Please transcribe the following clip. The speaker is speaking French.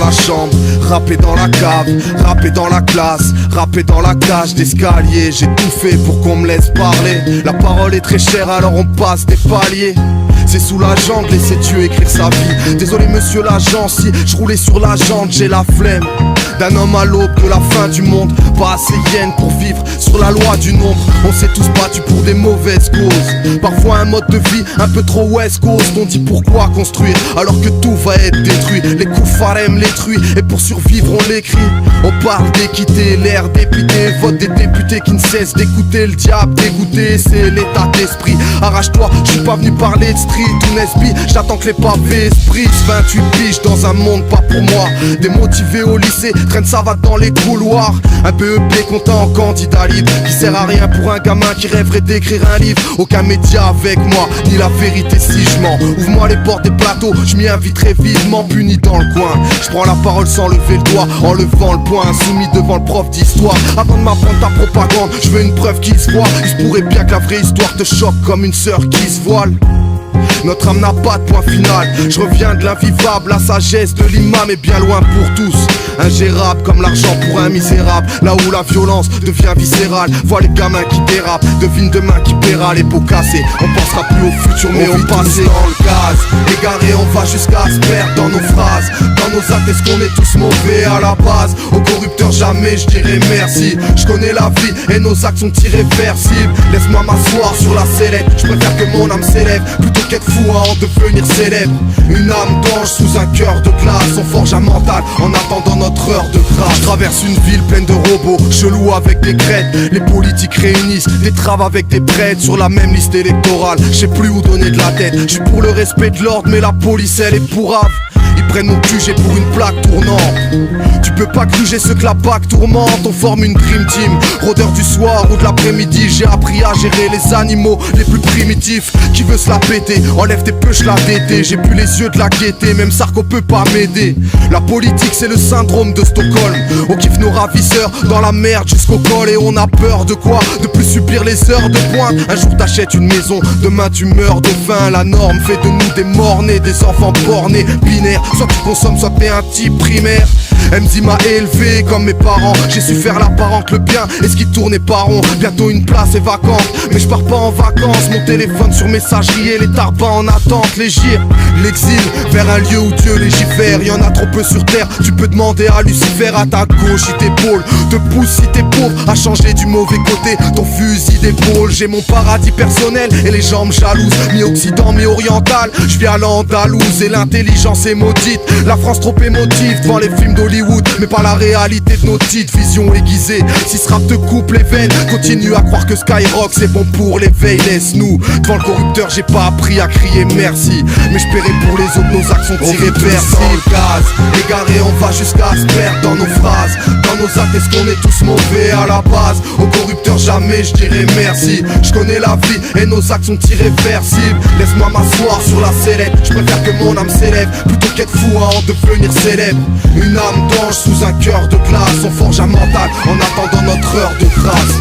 la chambre, rapper dans la cave, rapper dans la classe, rapper dans la cage d'escalier. J'ai tout fait pour qu'on me laisse parler. La parole est très chère alors on passe des paliers. C'est sous la jambe, laissez Dieu écrire sa vie. Désolé monsieur l'agent, si je roulais sur la jante, j'ai la flemme d'un homme à l'aube de la fin du monde. Pas assez yen pour vivre sur la loi du nombre. On s'est tous battus pour des mauvaises causes. Parfois un mode de vie un peu trop West Coast. On dit pourquoi construire alors que tout va être détruit. Les coups farem les truies et pour survivre on l'écrit. On parle d'équité, l'air député. Vote des députés qui ne cessent d'écouter le diable dégoûté. C'est l'état d'esprit, arrache-toi, je suis pas venu parler de street ou Nesby. J'attends que les pavés esprits 28 piges dans un monde pas pour moi. Démotivé au lycée, traîne ça va dans les couloirs. Un BEP comptant en candidat libre qui sert à rien pour un gamin qui rêverait d'écrire un livre. Aucun média avec moi, ni la vérité si je mens. Ouvre-moi les portes des plateaux, je m'y inviterai vivement. Puni dans le coin, je prends la parole sans lever le doigt, en levant le poing, soumis devant le prof d'histoire. Avant de m'apprendre ta propagande, je veux une preuve qui se voit. Il se pourrait bien que la vraie histoire te choque comme une sœur qui se voile. Notre âme n'a pas de point final. Je reviens de l'invivable, la sagesse de l'imam est bien loin pour tous. Ingérable comme l'argent pour un misérable. Là où la violence devient viscérale. Vois les gamins qui dérapent, devine demain qui paiera les pots cassés. On pensera plus au futur mais au passé. Dans le gaz, égaré on va jusqu'à se perdre dans nos phrases. Dans nos actes est-ce qu'on est tous mauvais à la base. Aux corrupteurs jamais je dirais merci. Je connais la vie et nos actes sont irréversibles. Laisse-moi m'asseoir sur la sellette. Je préfère que mon âme s'élève plutôt qu'être fou à en devenir célèbre. Une âme d'ange sous un cœur de glace. On forge un mental en attendant notre heure de grâce. Je traverse une ville pleine de robots chelous avec des crêtes. Les politiques réunissent des traves avec des prêtres sur la même liste électorale. Je sais plus où donner de la tête. Je suis pour le respect de l'ordre mais la police elle est pourrave. Ils prennent mon QG pour une plaque tournante. Tu peux pas gruger ceux que la BAC tourmente. On forme une dream team, rôdeur du soir ou de l'après-midi. J'ai appris à gérer les animaux les plus primitifs. Qui veut se la péter, enlève tes peuches la DD. J'ai plus les yeux de la gaieté, même Sarko peut pas m'aider. La politique c'est le syndrome de Stockholm. On kiffe nos ravisseurs dans la merde jusqu'au col. Et on a peur de quoi? De plus subir les heures de pointe. Un jour t'achètes une maison, demain tu meurs de faim. La norme fait de nous des morts-nés, des enfants bornés, binaires. Soit tu consommes, soit t'es un type primaire. MZ m'a élevé comme mes parents. J'ai su faire l'apparent que le bien et ce qui tournait pas rond. Bientôt une place est vacante, mais je pars pas en vacances. Mon téléphone sur messagerie et les tarbans en attente. Les gires, l'exil vers un lieu où Dieu légifère. Y'en a trop peu sur terre, tu peux demander à Lucifer. À ta gauche il t'épaule, te pousse si t'es pauvre à changer du mauvais côté ton fusil d'épaule. J'ai mon paradis personnel et les jambes jalouses. Mi-occident, mi-oriental, je vis à l'Andalouse. Et l'intelligence est maudite, la France trop émotive devant les films d'Hollywood, mais pas la réalité de nos titres. Vision aiguisée, si ce rap te coupe les veines, continue à croire que Skyrock c'est bon pour l'éveil. Laisse-nous, devant le corrupteur j'ai pas appris à crier merci, mais je paierai pour les autres, nos actes sont irréversibles. Gaz, égaré on va jusqu'à se perdre dans nos phrases. Dans nos actes est-ce qu'on est tous mauvais à la base. Aux corrupteurs jamais je dirais merci. Je connais la vie et nos actes sont irréversibles. Laisse-moi m'asseoir sur la sellette. Je préfère que mon âme s'élève plutôt qu'être fou à en devenir célèbre. Une âme d'ange sous un cœur de glace. On forge un mental en attendant notre heure de grâce.